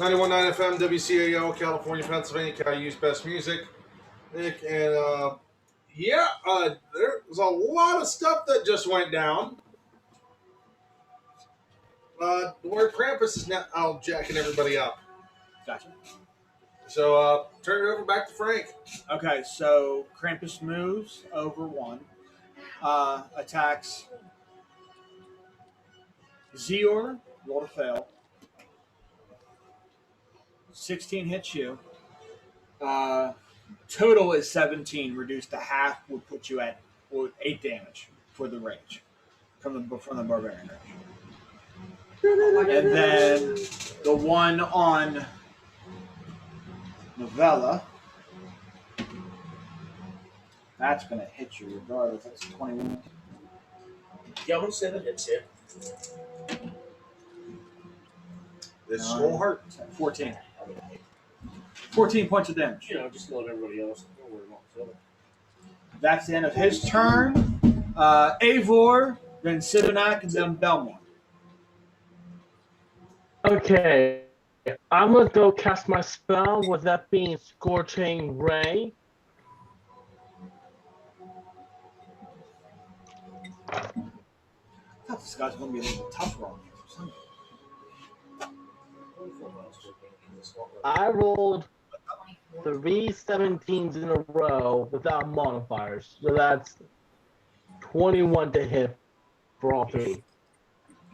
91.9 FM, WCAO, California, Pennsylvania, Cali's best music. Nick, and there was a lot of stuff that just went down. Where Krampus is now out jacking everybody up. Gotcha. So turn it over back to Frank. Okay, so Krampus moves over one, attacks Zior, roll to fail. 16 hits you. Total is 17, reduced to half would put you at 8 damage for the rage from the barbarian rage. And then the one on Novella, that's going to hit you regardless. That's 21. Yeah, I'm going to say that hits you. This whole heart. 14. 14 points of damage. You know, just let everybody else. Don't worry about it. That's the end of his turn. Eivor, then Sidonak, and then Belmont. Okay. I'm going to go cast my spell, with that being Scorching Ray. I thought this guy's going to be a little bit tougher on you for something. I rolled 3 17s in a row without modifiers. So that's 21 to hit for all three.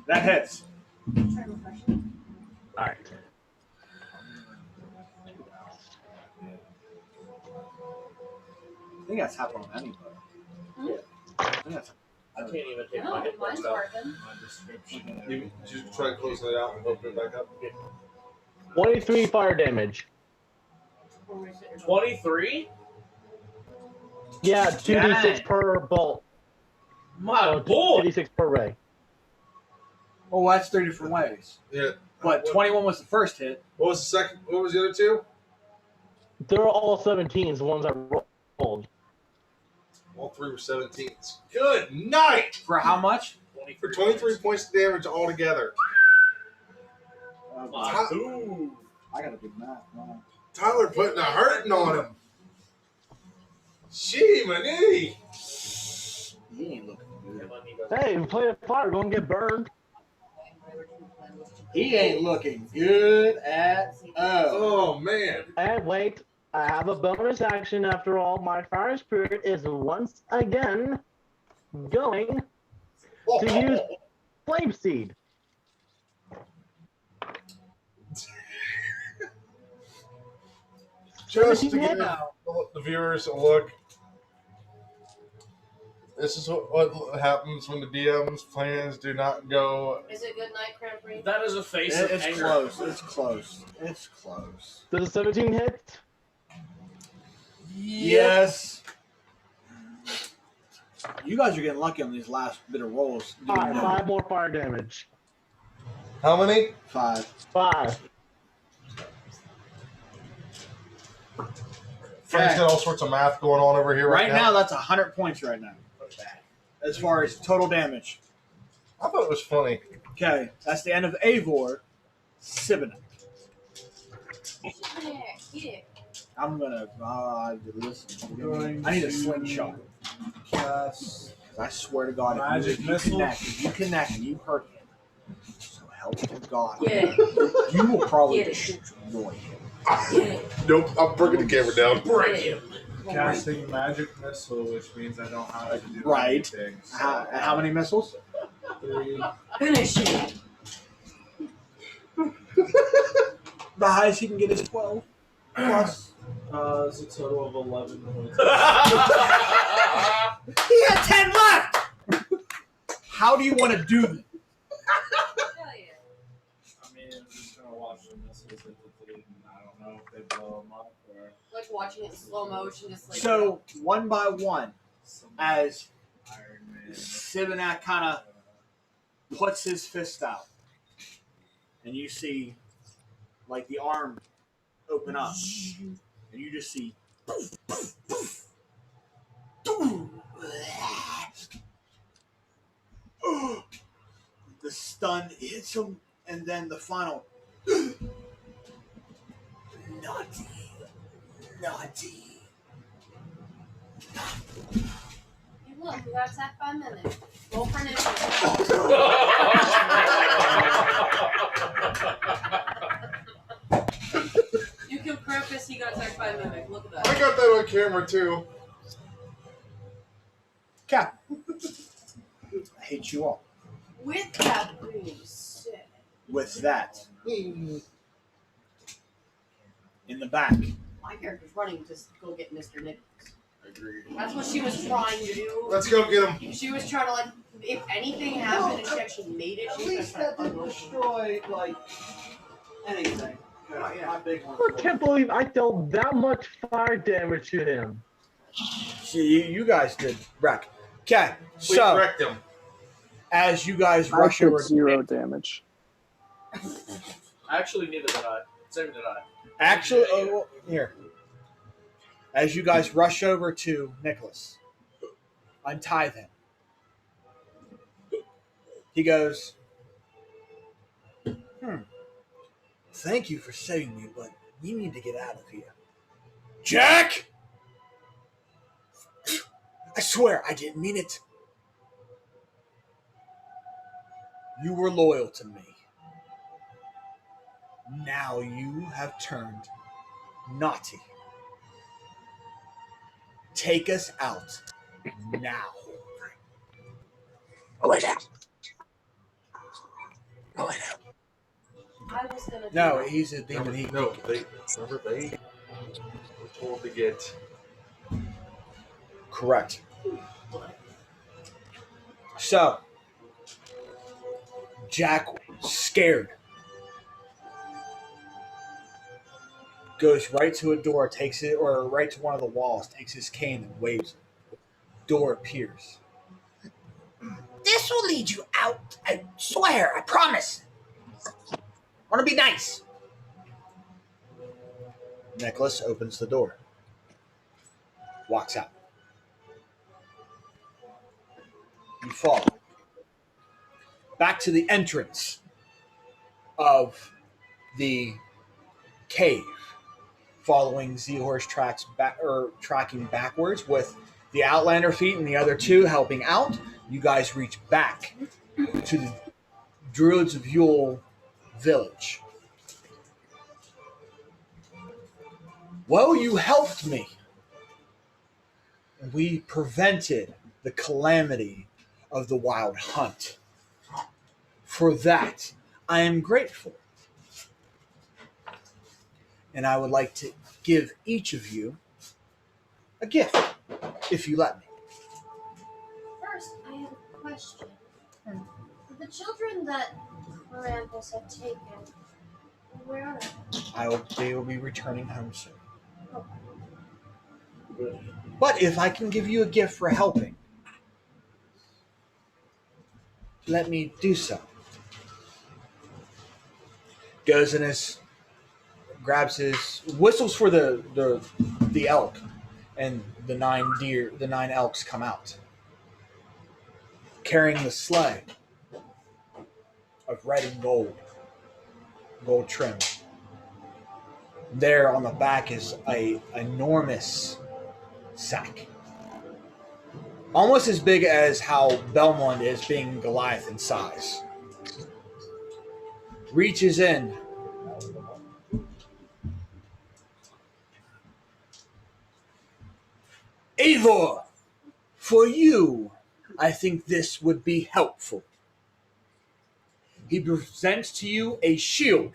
That hits. All right. I think that's happened on anybody. Yeah. I can't even take No, my hit mine's points out. working. You just try closing it out and open it back up. 23 fire damage. 23? Yeah, 2d6 per bolt. My boy! 2d6 per ray. Oh, that's 3 different ways. Yeah. But 21 was the first hit. What was the second? What was the other two? They're all 17s, the ones I rolled. All three were 17s. Good night! For how much? For 23 points of damage altogether. Ooh. I got to do math. Wow. Tyler putting a hurting on him. Gee, manee. He ain't looking good. Hey, we played a fire, don't get burned. He ain't looking good at all. Oh, man. And wait, I have a bonus action after all. My fire spirit is once again going to use Flame Seed. Just to give the viewers a look, this is what happens when the DM's plans do not go. Is it good night, Cranberry? That is a face of It's anger. close. It's close. It's close. Does a 17 hit? Yes. You guys are getting lucky on these last bit of rolls. All right, 5 more fire damage. How many? 5. 5. Frank's got all sorts of math going on over here Right now, that's 100 points right now. As far as total damage. I thought it was funny. Okay, that's the end of Eivor. Sibinek. Yeah. I'm gonna listen. I need a slingshot. Yes. I swear to God, Magic missile. if you connect and you hurt him, so help you God, Yeah. you will probably Get it. destroy him. Yeah. Nope, I'm bringing the camera down. Break him. Casting magic missile, which means I don't have to do Right. anything. So How many missiles? 3. Finish it. The highest he can get is 12. Plus. It's a total of 11 points. He had 10 left! How do you want to do this? Hell yeah. I mean, I'm just going to watch the missiles hit the fleet, and I don't know if they blow them up or Like watching it in slow motion, just like. So, one by one, some as Iron Man. Sibinak kind of puts his fist out, and you see, like, the arm open up, and you just see the stun hits him, and then the final Naughty. Naughty. Hey, look, we got attacked by a mimic. Roll for initiative. You killed Krampus, he got attacked by a mimic. Look at that. I got that on camera too. Cap. I hate you all. With that being said, With that, in the back, my character's running to go get Mr. Nichols. Agreed. That's what she was trying to do. Let's go get him. She was trying to, like, if anything happened and she actually made it, At she was least trying that to didn't unload it. destroy, like, anything. Oh, yeah. My big one. I can't believe I dealt that much fire damage to him. see, you guys did wreck. Okay, We so wrecked him. as you guys I rush took over, 0 damage. Actually, neither did I. Same did I. actually, oh, here, as you guys rush over to Nicholas, untie them. He goes, thank you for saving me, but we need to get out of here. Jack! I swear I didn't mean it. You were loyal to me. Now you have turned naughty. Take us out now. Oh, wait out. I was gonna do No, that. he's a demon. He, No, they were told to get. correct. So, Jack, scared, goes right to a door, takes it, or right to one of the walls, takes his cane and waves it. Door appears. This will lead you out. I swear, I promise. I want to be nice. Nicholas opens the door. Walks out. You follow. Back to the entrance of the cave, following Z-Horse tracks back or tracking backwards with the Outlander feet and the other two helping out. You guys reach back to the Druids of Yule village. Well, you helped me. We prevented the calamity of the wild hunt. For that, I am grateful. And I would like to give each of you a gift, if you let me. First, I have a question. The children that Krampus had taken, where are they? They will be returning home soon. But if I can give you a gift for helping, let me do so. Goes in his, grabs his, whistles for the elk, and the 9 elks come out, carrying the sleigh of red and gold trim. There on the back is a enormous sack, almost as big as how Belmont is, being Goliath in size. Reaches in, Eivor, for you, I think this would be helpful. He presents to you a shield.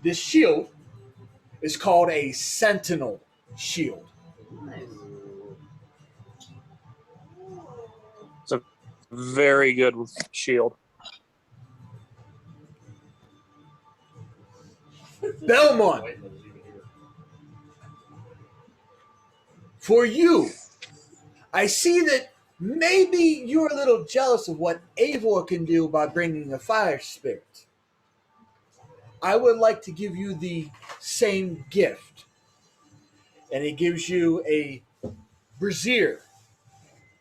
This shield is called a Sentinel shield. It's a very good shield. Belmont, for you, I see that maybe you're a little jealous of what Eivor can do by bringing a fire spirit. I would like to give you the same gift. And he gives you a brazier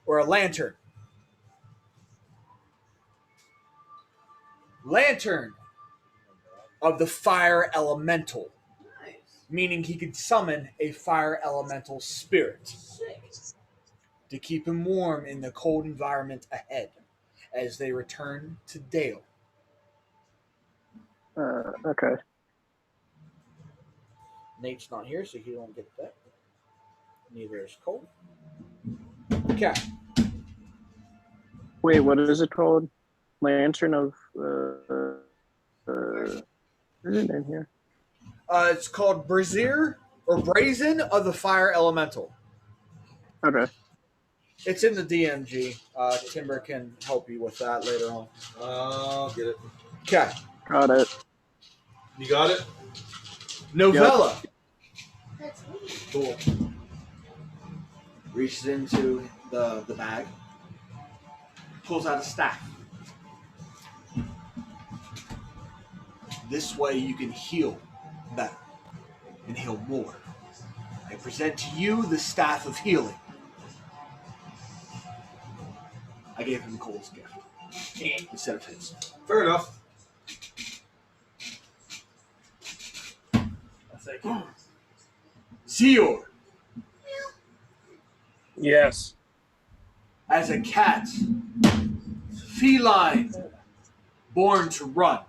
or a lantern. Lantern of the Fire Elemental, Nice. meaning he could summon a fire elemental spirit Sick. to keep him warm in the cold environment ahead as they return to Dale. Okay. Nate's not here, so he won't get that. Neither is Cole. Okay. Wait, what is it called? Lantern of. Is it in here? It's called Brazier or Brazen of the Fire Elemental. Okay. It's in the DMG. Timber can help you with that later on. I'll get it. Okay. Got it. You got it? Novella That's me. Cool. reaches into the bag, pulls out a staff. This way you can heal better and heal more. I present to you the staff of healing. I gave him Cole's gift instead of his. Fair enough. Seor, Yes. as a cat, feline, born to run.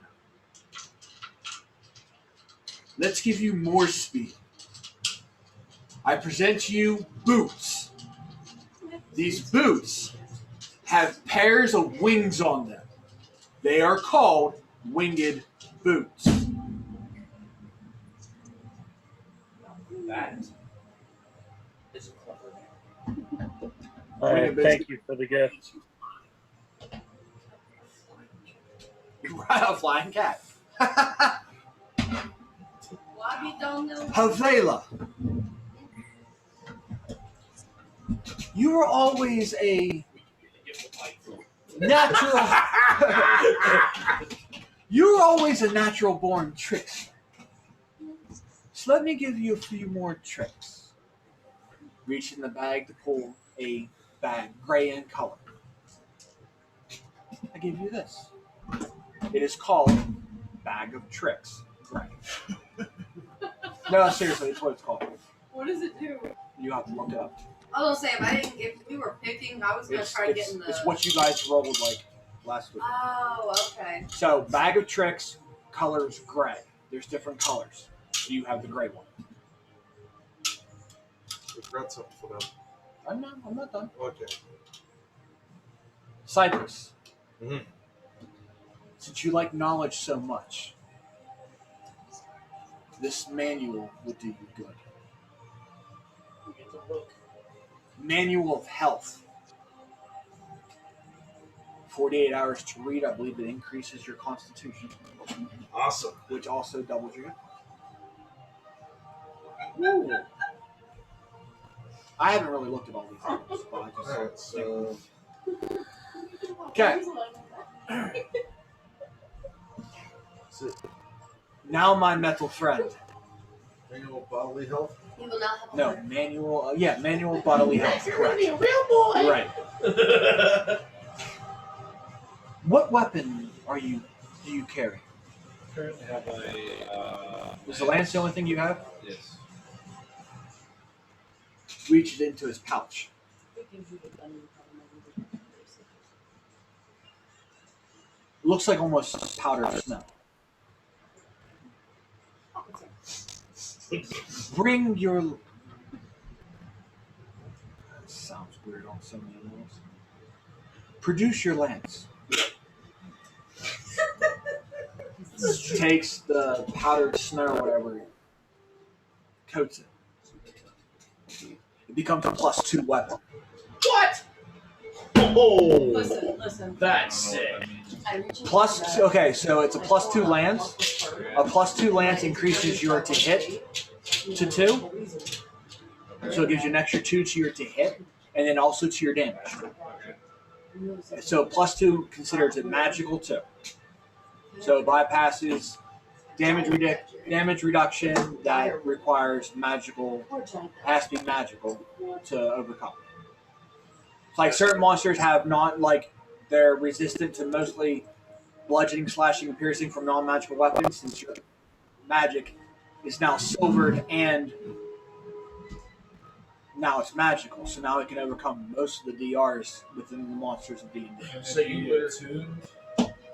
Let's give you more speed. I present to you boots. These boots have pairs of wings on them. They are called winged boots. That is a clever name. All right. Thank you for the gift. You ride a flying cat. Wabi don't know. Havela. You were always a natural. You were always a natural born trickster. So let me give you a few more tricks. Reach in the bag to pull a bag, gray in color. I give you this. It is called Bag of Tricks. Right. No, seriously, it's what it's called. What does it do? You have to look it up. I was gonna say, if we were picking, I was gonna try to get in the. It's what you guys rolled like last week. Oh, okay. So, Bag of Tricks, colors gray. There's different colors. You have the gray one. We've got something for them. I'm not done. Okay. Cypress. Mhm. Since you like knowledge so much, this manual will do you good. You get to look. Manual of Health. 48 hours to read. I believe it increases your constitution, Awesome. which also doubles your. I haven't really looked at all these items, but I just. Alright, so Okay. that's it. Now, my metal friend. Manual bodily health. You will not have a No, heart. manual. Manual bodily health. Correct. a real boy. Right. What weapon do you carry? Currently have a. Is the lance the only thing you have? Yes. Reach it into his pouch. Looks like almost powdered snow. Bring your. That sounds weird on so many levels. Produce your lance. Takes the powdered snow or whatever, coats it. It becomes a +2 weapon. What? Oh! Listen. That's sick. I reach into Plus, the- okay, so it's a +2 lance. A +2 lance increases your to hit to 2. So it gives you an extra 2 to your to hit, and then also to your damage. So +2 considers it magical too. So it bypasses damage reduction that requires magical, has to be magical to overcome. It's like certain monsters have not, like, they're resistant to mostly bludgeoning, slashing, and piercing from non-magical weapons, since your magic is now silvered and now it's magical. So now it can overcome most of the DRs within the monsters of D&D. So you attuned.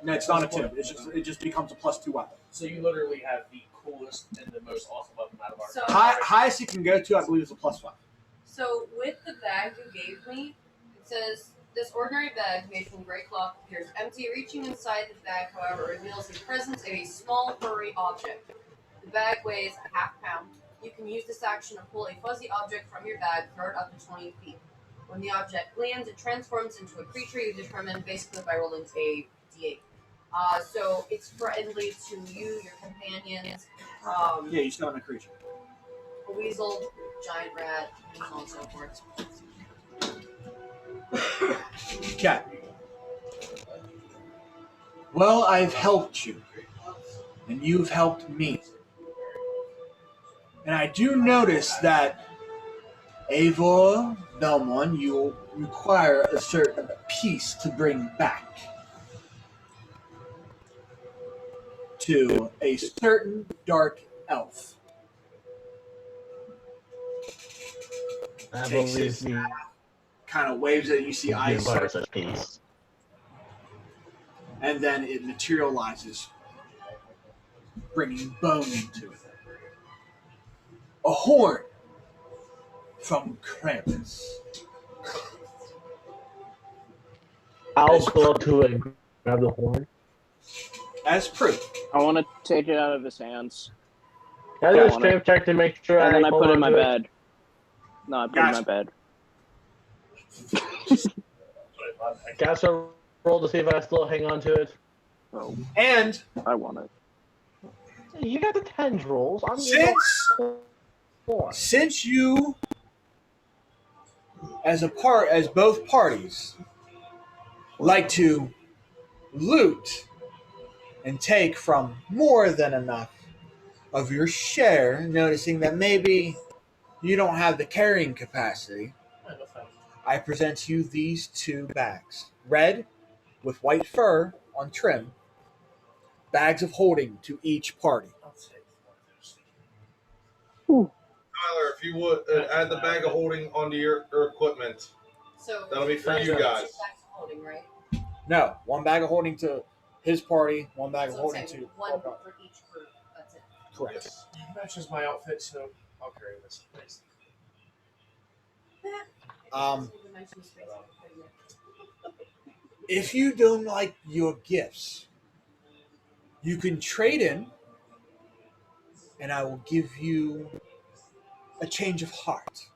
No, it's not attuned. It just becomes a +2 weapon. So you literally have the coolest and the most awesome weapon out of our. So- Highest it can go to, I believe, is a +5. So with the bag you gave me, it says this ordinary bag made from gray cloth appears empty. Reaching inside the bag, however, reveals the presence of a small furry object. The bag weighs a half pound. You can use this action to pull a fuzzy object from your bag, throw it up to 20 feet. When the object lands, it transforms into a creature you determine basically by rolling a d8. So it's friendly to you, your companions. Yeah, you summon a creature. A weasel, giant rat, and so on and so forth. Okay. Well, I've helped you, and you've helped me. And I do notice that, Eivor Belmont, you require a certain piece to bring back to a certain dark elf. I Takes believe his me. kind of waves it, you see eyes start, Such piece. and then it materializes, bringing bone into it. A horn from Krampus. I'll go up to it and grab the horn. As proof. I want to take it out of his hands. Can I do I a want strength check to make sure And then I hold put it in on my to bed. No, I put it in my bed. Can I roll to see if I still hang on to it? Oh, And I want it. You got the tendrils. I'm since you, as both parties, like to loot and take from more than enough of your share, noticing that maybe you don't have the carrying capacity, I present to you these 2 bags. Red, with white fur on trim, bags of holding to each party. Tyler, if you would add the bag of holding onto your equipment. So That'll be for you that's guys. just back to holding, right? No, 1 bag of holding to his party, 1 bag of So holding it's to saying one for each group. That's it. correct. Yes. Matches my outfit, so I'll carry this. Thanks. If you don't like your gifts, you can trade in, and I will give you a change of heart.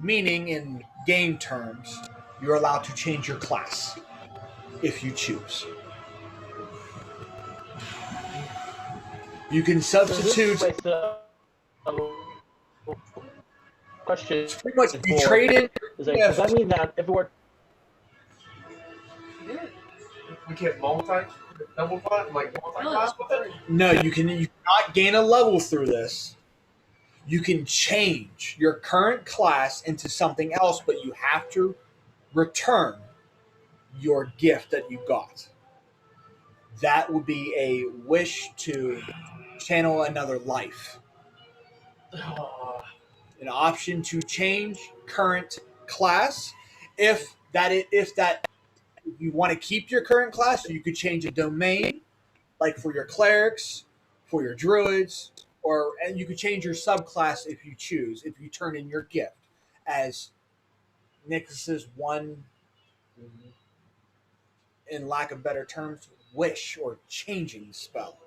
Meaning, in game terms, you're allowed to change your class if you choose. You can substitute. Question. Pretty much, you trade in. Is like, does that mean that if it were We can't double class, like multi-class with it? No, you cannot gain a level through this. You can change your current class into something else, but you have to return your gift that you got. That would be a wish to channel another life. An option to change current class. If you want to keep your current class, you could change a domain, like for your clerics, for your druids, and you could change your subclass if you choose, if you turn in your gift, as Nicholas's one, in lack of better terms, wish or changing spell.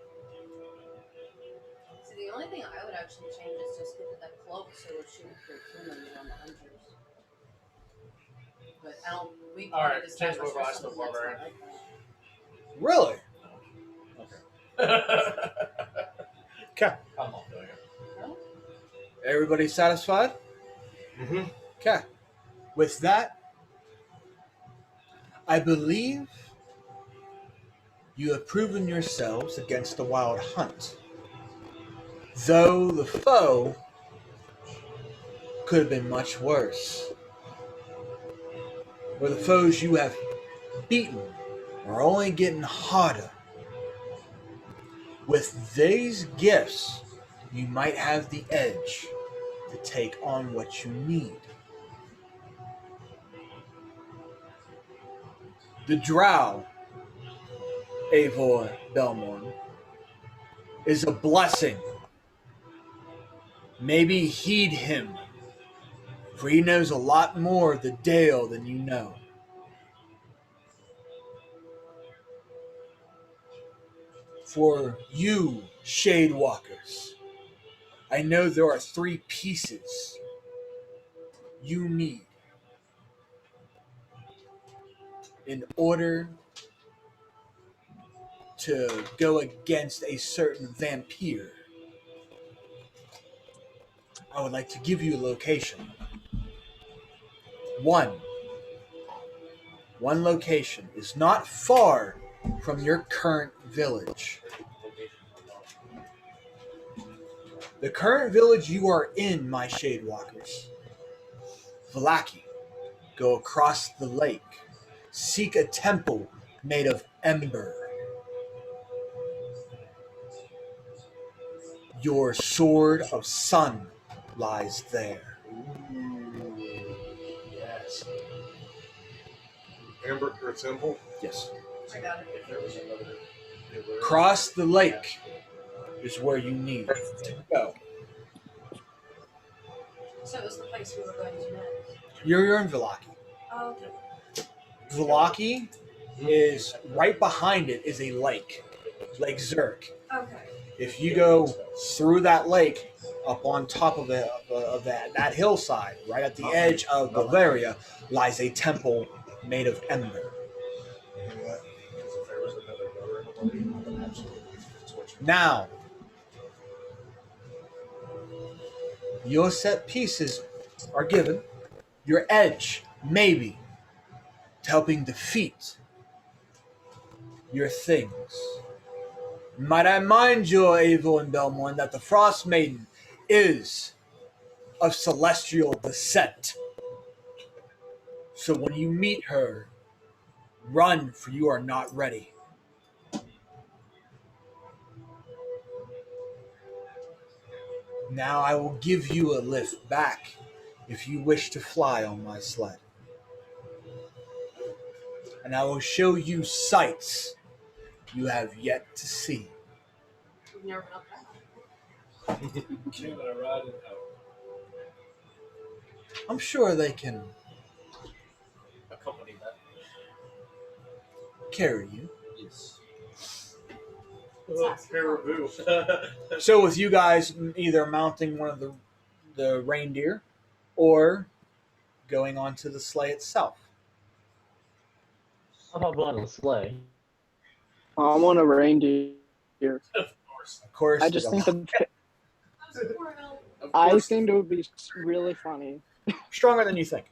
So the only thing I would actually change is just get that cloak so it shouldn't create humans on the hunters. But I don't. We can Alright, just change establish my rise to something that's barbarian. not like that. Really? Okay. I'm not doing it. Everybody satisfied? Mm-hmm. Okay. With that, I believe you have proven yourselves against the wild hunt. Though the foe could have been much worse. Or the foes you have beaten are only getting harder. With these gifts, you might have the edge to take on what you need. The drow, Eivor Belmont, is a blessing. Maybe heed him, for he knows a lot more of the Dale than you know. For you, Shadewalkers, I know there are 3 pieces you need in order to go against a certain vampire. I would like to give you a location. One location is not far from your current village. The current village you are in, my Shadewalkers, Vallaki. Go across the lake. Seek a temple made of ember. Your sword of sun lies there. Yes. Amber or Temple? Yes. I got it. If there was another. Cross the lake is where you need to go. So it was the place we were going to next. You're in Vallaki. Oh, okay. Vallaki is right behind it is a lake, Lake Zurich. Okay. If you go through that lake, up on top of it, of that hillside, right at the edge of Bavaria, lies a temple made of ember. Now, your set pieces are given. Your edge, maybe, to helping defeat your things. Might I mind you, Eivor and Belmont, that the Frost Maiden is of celestial descent. So when you meet her, run, for you are not ready. Now I will give you a lift back if you wish to fly on my sled. And I will show you sights you have yet to see. We've never done that. Can I ride it out? I'm sure they can Accompany that. carry you. Yes. Oh, Caribou. So with you guys either mounting one of the reindeer or going onto the sleigh itself. How about on a sleigh? I'm on a reindeer. Of course. Of course, I just think That was poor Al. I think it would be really funny. stronger than you think.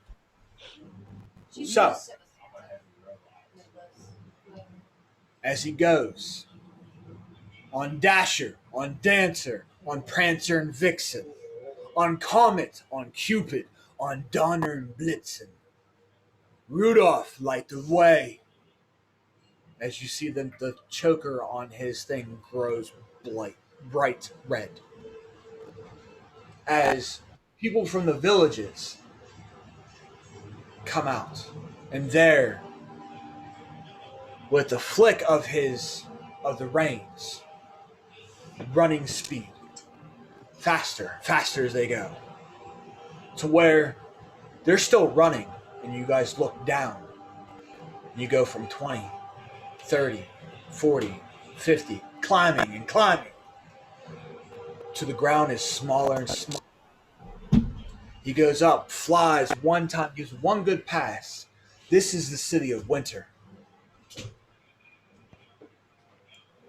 She's So- just- As he goes on Dasher, on Dancer, on Prancer and Vixen, on Comet, on Cupid, on Donner and Blitzen. Rudolph light the way. As you see the choker on his thing grows bright red. As people from the villages come out, and there, with the flick of the reins, running speed, faster as they go, to where they're still running, and you guys look down. You go from 20, 30, 40, 50, climbing and climbing, to the ground is smaller and smaller. He goes up, flies one time, gives one good pass. This is the city of winter.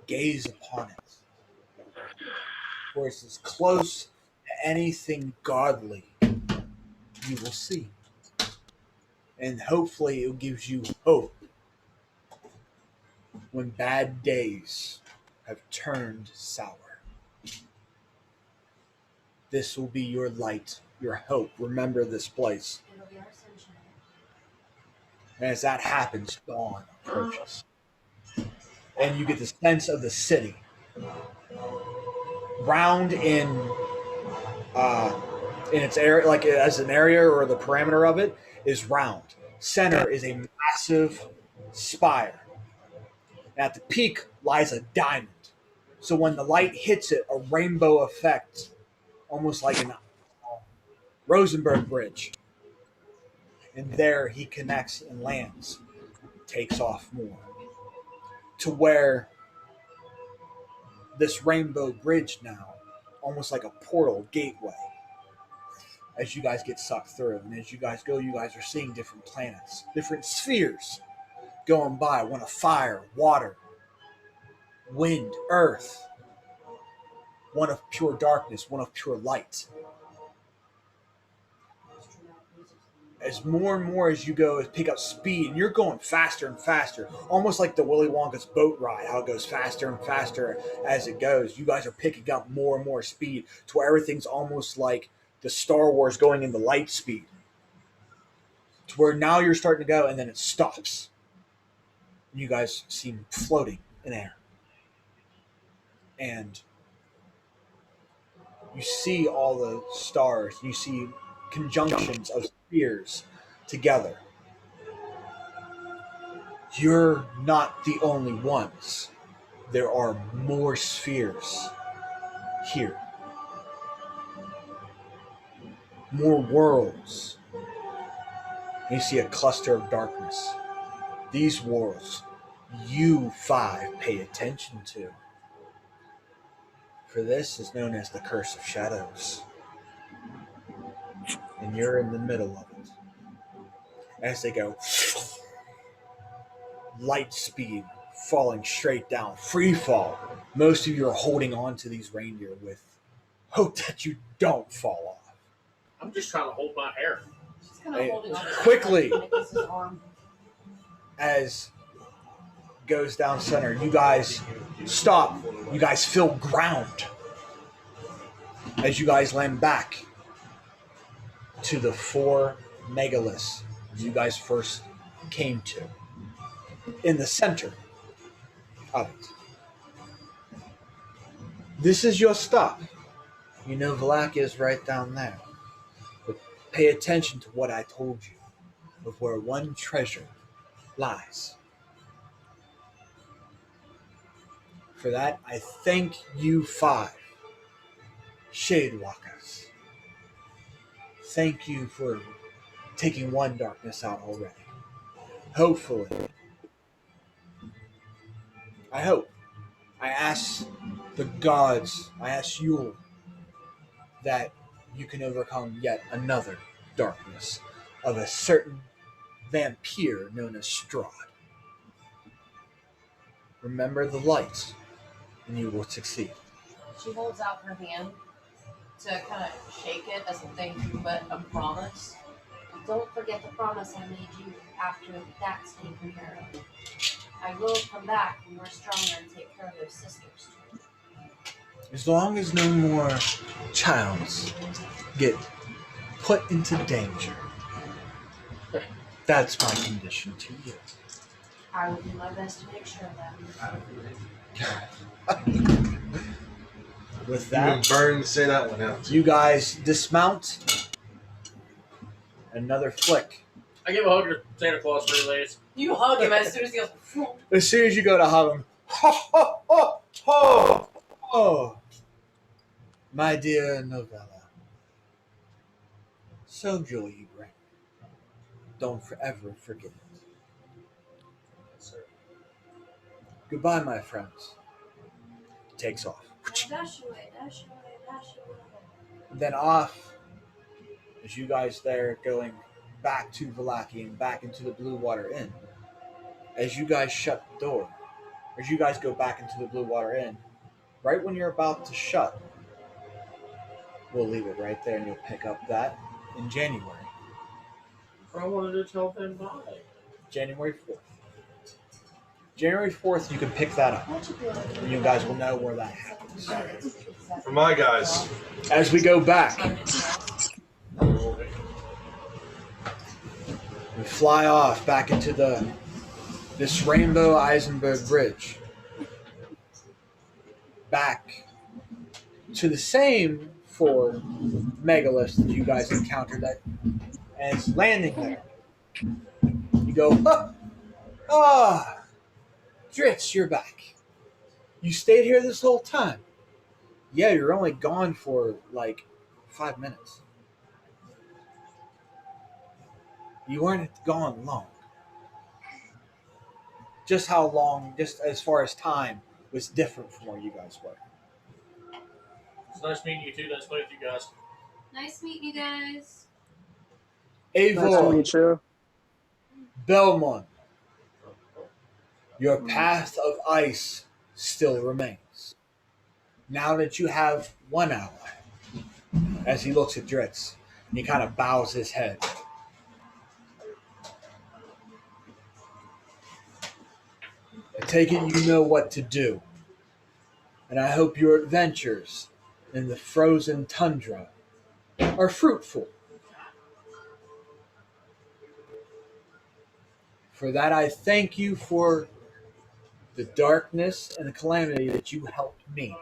Gaze upon it. For it's as close to anything godly you will see. And hopefully it gives you hope when bad days have turned sour. This will be your light, your hope. Remember this place. It'll be our sunshine. And as that happens, dawn approaches. and you get the sense of the city. Round in its area, like as an area or the parameter of it, is round. Center is a massive spire. At the peak lies a diamond. So when the light hits it, a rainbow effect, almost like an Rosenberg Bridge. And there he connects and lands, takes off more. To where this rainbow bridge now, almost like a portal gateway, as you guys get sucked through. And as you guys go, you guys are seeing different planets, different spheres going by. One of fire, water, wind, earth. One of pure darkness, one of pure light. As more and more as you go, pick up speed, and you're going faster and faster, almost like the Willy Wonka's boat ride, how it goes faster and faster as it goes. You guys are picking up more and more speed to where everything's almost like the Star Wars going into light speed. To where now you're starting to go, and then it stops. You guys seem floating in air. And you see all the stars. You see conjunctions of spheres together. You're not the only ones. There are more spheres here. More worlds. And you see a cluster of darkness. These worlds, you five pay attention to. For this is known as the Curse of Shadows. And you're in the middle of it. As they go, light speed, falling straight down, free fall. Most of you are holding on to these reindeer with hope that you don't fall off. I'm just trying to hold my hair. She's kind of holding on to Quickly. Nicholas's arm. As goes down center, you guys stop. You guys feel ground. As you guys land back to the 4 megaliths you guys first came to. In the center of it. This is your stop. You know Valakia is right down there. But pay attention to what I told you of where one treasure lies. For that, I thank you 5 Shadewalkers. Thank you for taking one darkness out already. Hopefully. I hope. I ask the gods, I ask you that you can overcome yet another darkness of a certain vampire known as Strahd. Remember the light, and you will succeed. She holds out her hand to kind of shake it as a thank you, but a promise. Don't forget the promise I made you after that's taken care of. I will come back when we're stronger and take care of their sisters. As long as no more childs get put into danger, that's my condition to you. I will do my best to make sure of that. With You've that, been burning to say that one out. you guys dismount. Another flick. I give a hug to Santa Claus relays. You hug him as soon as he goes. As soon as you go to hug him, ho, ho, ho, ho, ho. My dear novella, so joy you bring. Don't forever forget it. Goodbye, my friends. Takes off. Dash away, dash away, dash away. Then off, as you guys there going back to Valaki and back into the Blue Water Inn. As you guys shut the door, as you guys go back into the Blue Water Inn, right when you're about to shut, we'll leave it right there and you'll pick up that in January. I wanted to tell them bye. January 4th. January 4th, you can pick that up. And you guys will know where that happens. For my guys. As we go back, we fly off back into this Rainbow Eisenberg Bridge. back to the same four megaliths that you guys encountered that as landing there. You go, Dritz, you're back. You stayed here this whole time. Yeah, you're only gone for like 5 minutes. You weren't gone long. Just how long, just as far as time, was different from where you guys were. It's nice meeting you too. Nice playing with you guys. Nice meeting you guys. Nice to Avon, meet you. Belmont, your path of ice still remains. Now that you have one ally, as he looks at Dritz, and he kind of bows his head. I take it you know what to do, and I hope your adventures in the frozen tundra are fruitful. For that, I thank you for the darkness and the calamity that you helped me.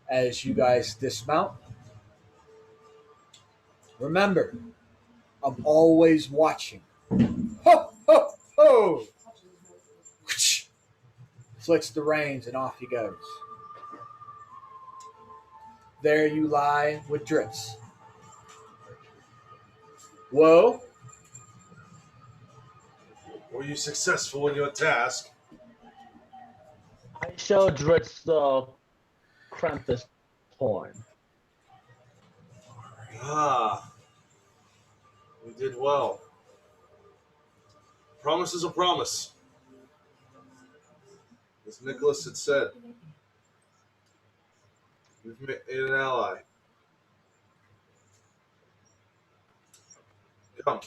As you guys dismount, remember, I'm always watching. Ho, ho, ho! Flicks the reins and off he goes. There you lie with Dritz. Whoa, Were you successful in your task? I showed Dritz the Krampus horn. Ah, you did well. Promise is a promise. As Nicholas had said, you've made an ally. Come,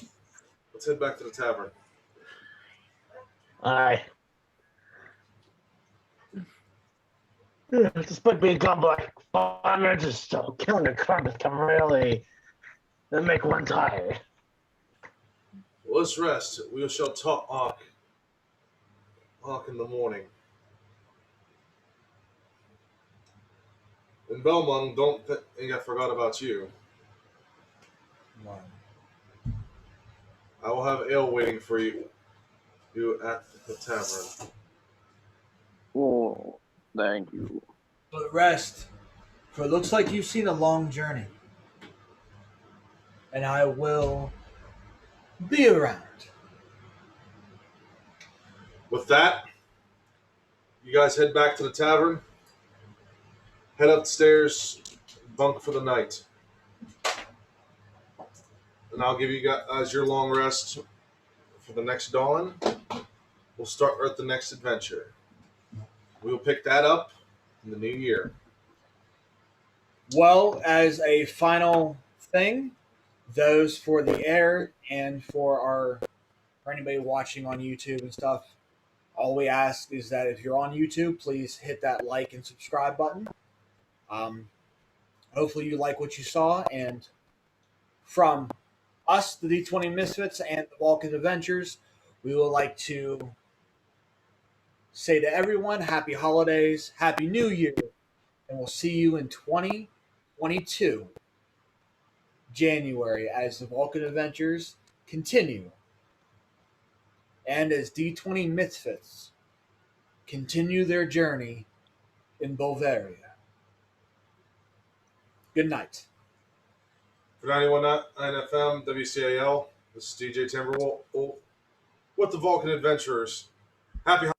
let's head back to the tavern. Alright. Despite being gone for like 5 minutes or so, killing the Krampus can really make one tired. Well, let's rest. We shall talk in the morning. And Belmont, don't think I forgot about you. I will have ale waiting for you at the tavern. Oh, thank you. but rest, for it looks like you've seen a long journey. And I will be around. With that, you guys head back to the tavern. Head upstairs, bunk for the night. And I'll give you guys your long rest for the next dawn. We'll start at the next adventure. We'll pick that up in the new year. Well, as a final thing, those for the air and for anybody watching on YouTube and stuff, all we ask is that if you're on YouTube, please hit that like and subscribe button. Hopefully you like what you saw, and from us, the D20 Misfits and the Vulcan Adventures, we would like to say to everyone, happy holidays, happy new year, and we'll see you in 2022, January, as the Vulcan Adventures continue, and as D20 Misfits continue their journey in Bulgaria. Good night. For 91.9 FM, WCAL, this is DJ Timberwolf with the Vulcan Adventurers. Happy